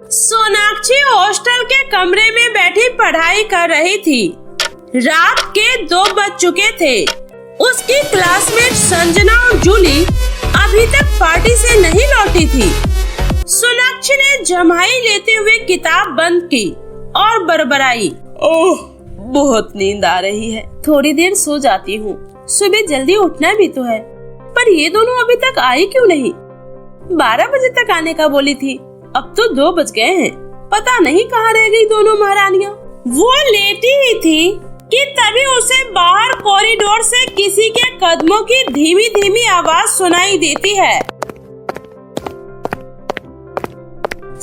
Sonakshi hostel के कमरे में बैठी पढ़ाई कर रही थी। रात के 2 बज चुके थे। उसकी क्लासमेट संजना और जूली अभी तक पार्टी से नहीं लौटी थी। सोनाक्षी ने जम्हाई लेते हुए किताब बंद की और बड़बड़ाई, ओह बहुत नींद आ रही है, थोड़ी देर सो जाती हूँ, सुबह जल्दी उठना भी तो है। पर ये दोनों अभी तक आई क्यों नहीं? 12 बजे तक आने का बोली थी, अब तो 2 बज गए हैं। पता नहीं कहाँ रह गई दोनों महारानियाँ। वो लेटी ही थी कि तभी उसे बाहर कॉरिडोर से किसी के कदमों की धीमी धीमी आवाज सुनाई देती है।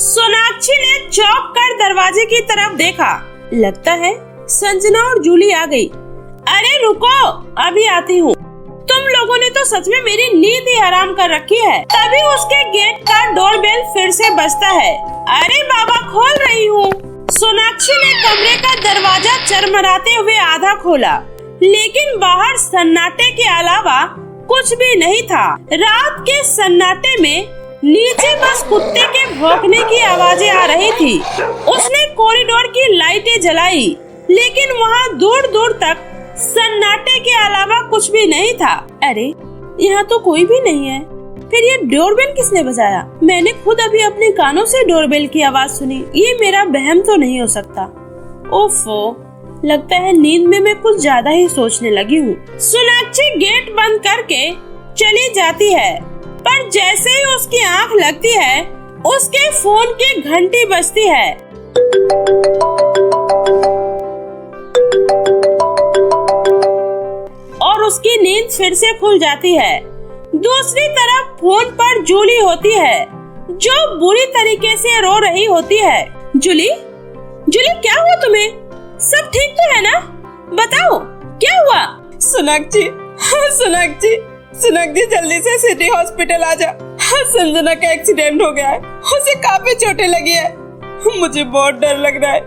सोनाक्षी ने चौंक कर दरवाजे की तरफ देखा। लगता है संजना और जूली आ गई। अरे रुको, अभी आती हूँ। तुम लोगों ने तो सच में मेरी नींद ही हराम कर रखी है। तभी उसके गेट का डोरबेल फिर से बजता है। अरे बाबा, खोल रही हूँ। सोनाक्षी ने कमरे का दरवाजा चरमराते हुए आधा खोला, लेकिन बाहर सन्नाटे के अलावा कुछ भी नहीं था। रात के सन्नाटे में नीचे बस कुत्ते के भौंकने की आवाजें आ रही थी। उसने कॉरिडोर की लाइटें जलाई, लेकिन वहाँ दूर दूर तक सन्नाटे के अलावा कुछ भी नहीं था। अरे यहाँ तो कोई भी नहीं है। फिर ये डोरबेल किसने बजाया? मैंने खुद अभी अपने कानों से डोरबेल की आवाज सुनी। ये मेरा वहम तो नहीं हो सकता। ओफो, लगता है नींद में मैं कुछ ज्यादा ही सोचने लगी हूँ। सोनाक्षी गेट बंद करके चली जाती है, पर जैसे ही उसकी आँख लगती है उसके फोन की घंटी बजती है। और उसकी नींद फिर से खुल जाती है। दूसरी तरफ फोन पर जूली होती है, जो बुरी तरीके से रो रही होती है। जूली, जूली क्या हुआ तुम्हें? सब ठीक तो है ना? बताओ क्या हुआ? सोनाक्षी, सोनाक्षी, सोनाक्षी जल्दी से सिटी हॉस्पिटल आ जा। संजना का एक्सीडेंट हो गया है, उसे काफी चोटें लगी है। मुझे बहुत डर लग रहा है,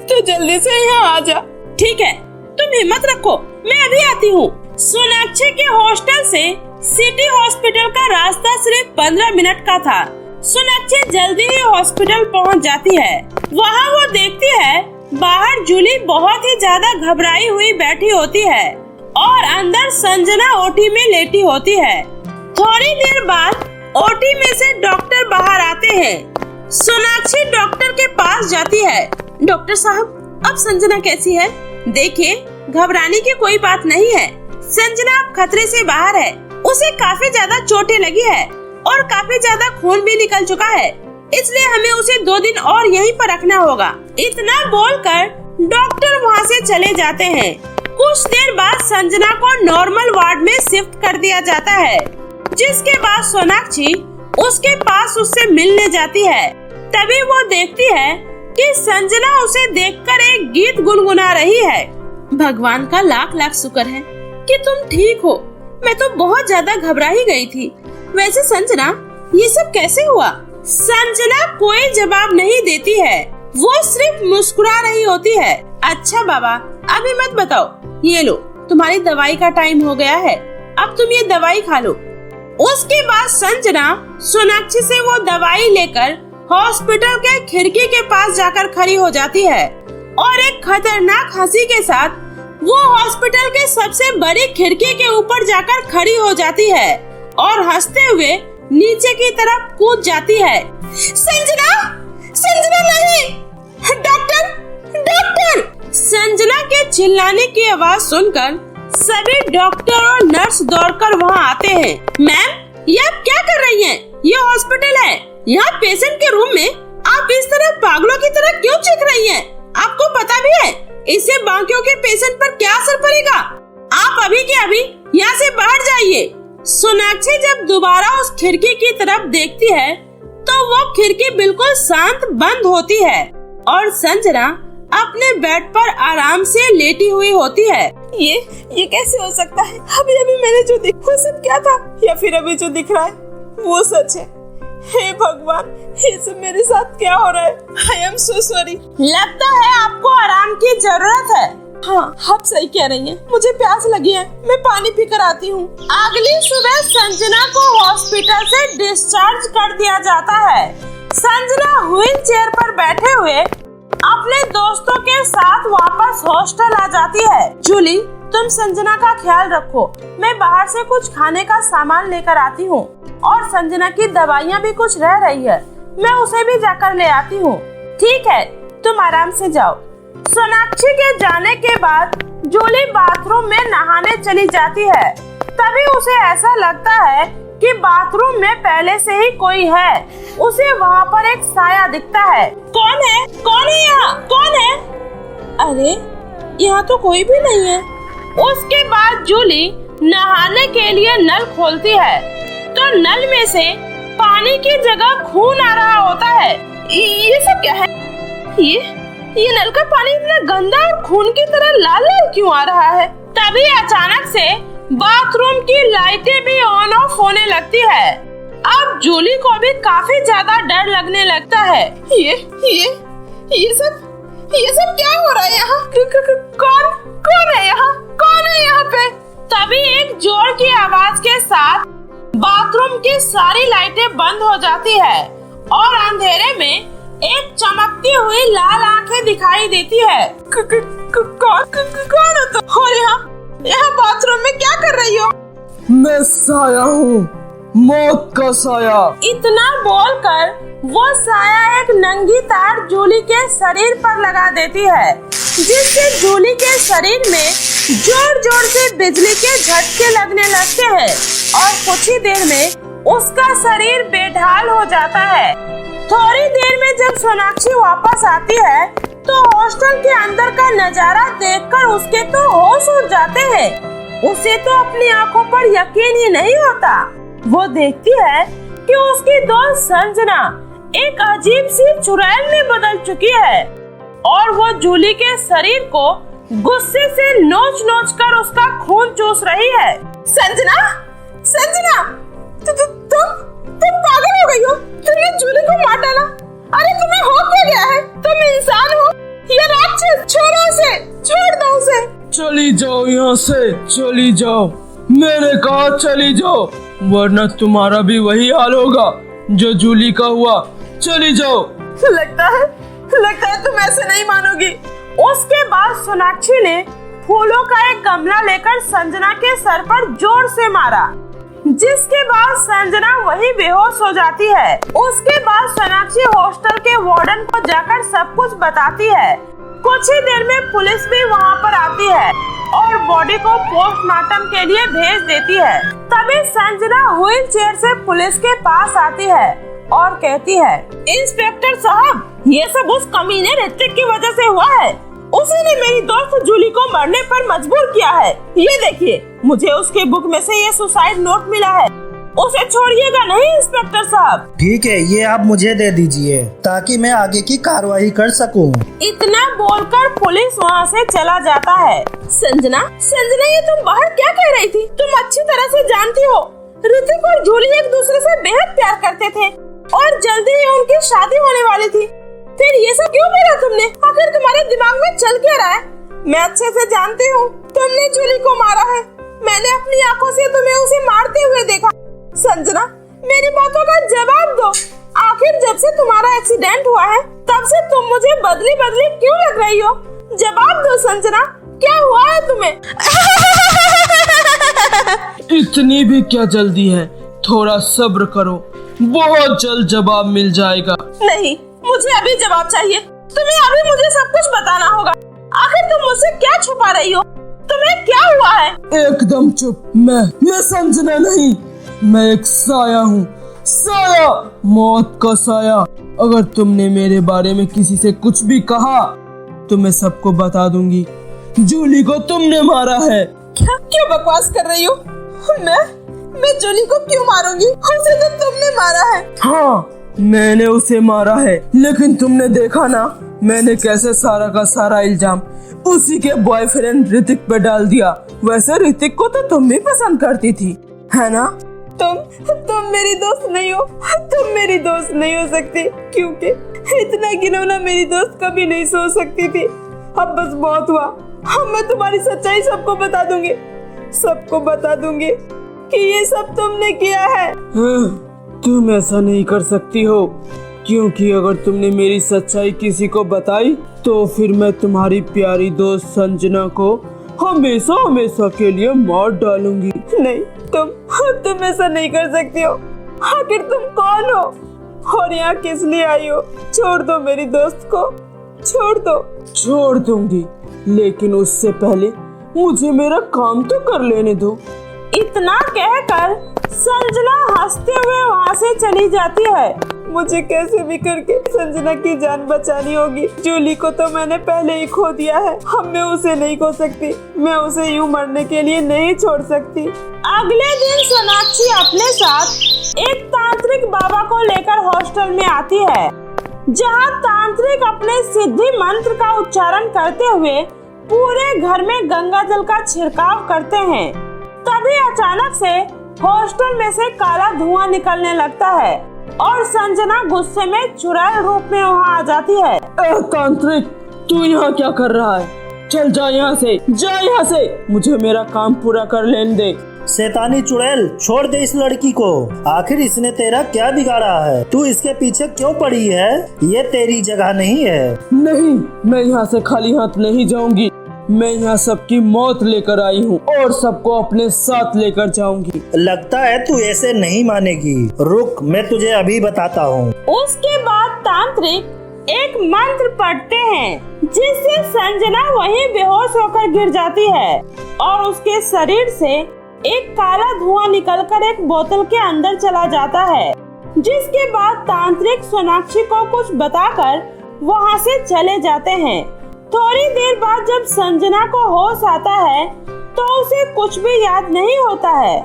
तो जल्दी से यहाँ आ जा। ठीक है, तुम हिम्मत रखो, मैं अभी आती हूँ। सोनाक्षी के हॉस्टल से सिटी हॉस्पिटल का रास्ता सिर्फ 15 मिनट का था। सोनाक्षी जल्दी ही हॉस्पिटल पहुँच जाती है। वहाँ वो देखती है बाहर जूली बहुत ही ज्यादा घबराई हुई बैठी होती है और अंदर संजना ओटी में लेटी होती है। थोड़ी देर बाद ओटी में से डॉक्टर बाहर आते हैं। सोनाक्षी डॉक्टर के पास जाती है। डॉक्टर साहब, अब संजना कैसी है? देखिए, घबराने की कोई बात नहीं है। संजना अब खतरे से बाहर है। उसे काफी ज्यादा चोटें लगी है और काफी ज्यादा खून भी निकल चुका है, इसलिए हमें उसे 2 दिन और यहीं पर रखना होगा। इतना बोलकर डॉक्टर वहाँ से चले जाते हैं। कुछ देर बाद संजना को नॉर्मल वार्ड में शिफ्ट कर दिया जाता है, जिसके बाद सोनाक्षी उसके पास उससे मिलने जाती है। तभी वो देखती है कि संजना उसे देखकर एक गीत गुनगुना रही है। भगवान का लाख लाख शुक्र है कि तुम ठीक हो। मैं तो बहुत ज्यादा घबरा ही गई थी। वैसे संजना, ये सब कैसे हुआ? संजना कोई जवाब नहीं देती है, वो सिर्फ मुस्कुरा रही होती है। अच्छा बाबा, अभी मत बताओ, ये लो तुम्हारी दवाई का टाइम हो गया है, अब तुम ये दवाई खा लो। उसके बाद संजना सोनाक्षी से वो दवाई लेकर हॉस्पिटल के खिड़की के पास जाकर खड़ी हो जाती है और एक खतरनाक हंसी के साथ वो हॉस्पिटल के सबसे बड़ी खिड़की के ऊपर जाकर खड़ी हो जाती है और हंसते हुए नीचे की तरफ कूद जाती है। संजना, संजना नहीं! Doctor, doctor! संजना के चिल्लाने की आवाज सुनकर सभी डॉक्टर और नर्स दौड़कर वहाँ आते हैं। मैम, ये आप क्या कर रही हैं? ये हॉस्पिटल है, यहाँ पेशेंट के रूम में आप इस तरह पागलों की तरह क्यों चीख रही हैं? आपको पता भी है इससे बाकियों के पेशेंट पर क्या असर पड़ेगा? आप अभी के अभी यहाँ से बाहर जाइए। सोनाक्षी जब दोबारा उस खिड़की की तरफ देखती है तो वो खिड़की बिल्कुल शांत बंद होती है और संजना अपने बेड पर आराम से लेटी हुई होती है। ये कैसे हो सकता है? अभी अभी मैंने जो देखा वो सब क्या था, या फिर अभी जो दिख रहा है वो सच है? हे भगवान, ये सब मेरे साथ क्या हो रहा है? I am so sorry। लगता है आपको आराम की जरूरत है। हाँ, आप सही कह रही हैं। मुझे प्यास लगी है, मैं पानी पीकर आती हूँ। अगली सुबह संजना को हॉस्पिटल से डिस्चार्ज कर दिया जाता है। संजना व्हील चेयर पर बैठे हुए अपने दोस्तों के साथ वापस हॉस्टल आ जाती है। जूली, तुम संजना का ख्याल रखो, मैं बाहर से कुछ खाने का सामान लेकर आती हूँ और संजना की दवाइयाँ भी कुछ रह रही है, मैं उसे भी जाकर ले आती हूँ। ठीक है, तुम आराम से जाओ। सोनाक्षी के जाने के बाद जूली बाथरूम में नहाने चली जाती है। तभी उसे ऐसा लगता है कि बाथरूम में पहले से ही कोई है। उसे वहाँ पर एक साया दिखता है। कौन है? कौन है यहाँ? कौन है? अरे यहाँ तो कोई भी नहीं है। उसके बाद जूली नहाने के लिए नल खोलती है तो नल में से पानी की जगह खून आ रहा होता है। ये सब क्या है? ये नल का पानी इतना गंदा और खून की तरह लाल लाल क्यों आ रहा है? तभी अचानक से बाथरूम की लाइटें भी ऑन ऑफ होने लगती है। अब जूली को भी काफी ज्यादा डर लगने लगता है। ये सब क्या हो रहा है यहाँ? कौन है यहाँ? कौन है यहाँ पे? तभी एक जोर की आवाज के साथ बाथरूम की सारी लाइटें बंद हो जाती है और अंधेरे में एक चमकती हुई लाल आंखें दिखाई देती है। कौन हो तुम? और यहाँ बाथरूम में क्या कर रही हो? मैं साया हूँ, मौत का साया। इतना बोलकर वो साया एक नंगी तार जूली के शरीर पर लगा देती है, जिससे जूली के शरीर में जोर जोर से बिजली के झटके लगने लगते हैं और कुछ ही देर में उसका शरीर बेढाल हो जाता है। थोड़ी देर में जब सोनाक्षी वापस आती है तो हॉस्टल के अंदर का नजारा देखकर उसके तो होश उड़ जाते हैं। उसे तो अपनी आंखों पर यकीन ही नहीं होता। वो देखती है कि उसकी दोस्त संजना एक अजीब सी चुड़ैल में बदल चुकी है और वो जूली के शरीर को गुस्से से नोच नोच कर उसका खून चूस रही है। संजना, तुम पागल हो गई हो? तुमने जूली को मार डाला। अरे तुम्हें हो क्या गया है? तुम इंसान हो या राक्षस? छोड़ दो उसे। चली जाओ यहाँ से, चली जाओ। मैंने कहा चली जाओ, वरना तुम्हारा भी वही हाल होगा जो जूली का हुआ। चली जाओ। लगता है तुम ऐसे नहीं मानोगी। उसके बाद सोनाक्षी ने फूलों का एक गमला लेकर संजना के सर पर जोर से मारा, जिसके बाद संजना वही बेहोश हो जाती है। उसके बाद सोनाक्षी हॉस्टल के वार्डन को जाकर सब कुछ बताती है। कुछ ही देर में पुलिस भी वहाँ पर आती है और बॉडी को पोस्टमार्टम के लिए भेज देती है। तभी संजना व्हील चेयर से पुलिस के पास आती है और कहती है, इंस्पेक्टर साहब, ये सब उस कमीने ऋतिक की वजह से हुआ है। उसी ने मेरी दोस्त जूली को मरने पर मजबूर किया है। ये देखिए, मुझे उसके बुक में से ये सुसाइड नोट मिला है। उसे छोड़िएगा नहीं इंस्पेक्टर साहब। ठीक है, ये आप मुझे दे दीजिए ताकि मैं आगे की कार्रवाई कर सकूं। इतना बोलकर पुलिस वहाँ से चला जाता है। संजना, ये तुम बाहर क्या कह रही थी? तुम अच्छी तरह से जानती हो ऋतिक और जूली एक दूसरे से बेहद प्यार करते थे और जल्दी ही उनकी शादी होने वाली थी। फिर ये सब क्यों बोला तुमने? आखिर तुम्हारे दिमाग में चल क्या रहा है? मैं अच्छे से जानती हूँ तुमने जूली को मारा है। मैंने अपनी आंखों से तुम्हें उसे मारते हुए देखा। संजना, मेरी बातों का जवाब दो। आखिर जब से तुम्हारा एक्सीडेंट हुआ है तब से तुम मुझे बदली क्यों लग रही हो? जवाब दो संजना, क्या हुआ है तुम्हें? इतनी भी क्या जल्दी है? थोड़ा सब्र करो, बहुत जल्द जवाब मिल जाएगा। नहीं, मुझे अभी जवाब चाहिए। तुम्हें अभी मुझे सब कुछ बताना होगा। आखिर तुम मुझसे क्या छुपा रही हो? तुम्हें क्या हुआ है? एकदम चुप। मैं संजना नहीं, मैं एक साया हूँ। साया, मौत का साया। अगर तुमने मेरे बारे में किसी से कुछ भी कहा तो मैं सबको बता दूंगी। जूली को तुमने मारा है। क्यों बकवास कर रही हो? मैं जूली को क्यों मारूंगी? उसे तो तुमने मारा है। हाँ, मैंने उसे मारा है, लेकिन तुमने देखा ना मैंने कैसे सारा का सारा इल्जाम उसी के बॉयफ्रेंड ऋतिक पे डाल दिया। वैसे ऋतिक को तो तुम भी पसंद करती थी, है ना? तुम मेरी दोस्त नहीं हो। तुम मेरी दोस्त नहीं हो सकती, क्योंकि इतना घिनौना मेरी दोस्त कभी नहीं सोच सकती थी। अब बस बहुत हुआ। अब मैं तुम्हारी सच्चाई सबको बता दूंगी कि ये सब तुमने किया है। तुम ऐसा नहीं कर सकती हो, क्योंकि अगर तुमने मेरी सच्चाई किसी को बताई तो फिर मैं तुम्हारी प्यारी दोस्त संजना को हमेशा हमेशा के लिए मार डालूंगी। नहीं, तुम ऐसा नहीं कर सकती हो। आखिर तुम कौन हो और यहाँ किस लिए आई हो? छोड़ दो मेरी दोस्त को, छोड़ दो। छोड़ दूंगी, लेकिन उससे पहले मुझे मेरा काम तो कर लेने दो। इतना कहकर संजना हंसते हुए वहाँ से चली जाती है। मुझे कैसे भी करके संजना की जान बचानी होगी। जूली को तो मैंने पहले ही खो दिया है, अब मैं उसे नहीं खो सकती। मैं उसे यूं मरने के लिए नहीं छोड़ सकती। अगले दिन सोनाक्षी अपने साथ एक तांत्रिक बाबा को लेकर हॉस्टल में आती है, जहाँ तांत्रिक अपने सिद्धि मंत्र का उच्चारण करते हुए पूरे घर में गंगा जल का छिड़काव करते हैं। तभी अचानक से हॉस्टल में से काला धुआं निकलने लगता है और संजना गुस्से में चुड़ैल रूप में वहाँ आ जाती है। तांत्रिक, तू यहाँ क्या कर रहा है? चल जा यहाँ से, जा यहाँ से, मुझे मेरा काम पूरा कर लेने दे। शैतानी चुड़ैल, छोड़ दे इस लड़की को। आखिर इसने तेरा क्या बिगाड़ा है? तू इसके पीछे क्यों पड़ी है? ये तेरी जगह नहीं है। नहीं, मैं यहाँ से खाली हाथ नहीं जाऊंगी। मैं यहाँ सबकी मौत लेकर आई हूँ और सबको अपने साथ लेकर जाऊंगी। लगता है तू ऐसे नहीं मानेगी। रुक, मैं तुझे अभी बताता हूँ। उसके बाद तांत्रिक एक मंत्र पढ़ते हैं, जिससे संजना वहीं बेहोश होकर गिर जाती है और उसके शरीर से एक काला धुआं निकलकर एक बोतल के अंदर चला जाता है। जिसके बाद तांत्रिक सोनाक्षी को कुछ बताकर वहाँ से चले जाते हैं। थोड़ी देर बाद जब संजना को होश आता है तो उसे कुछ भी याद नहीं होता है।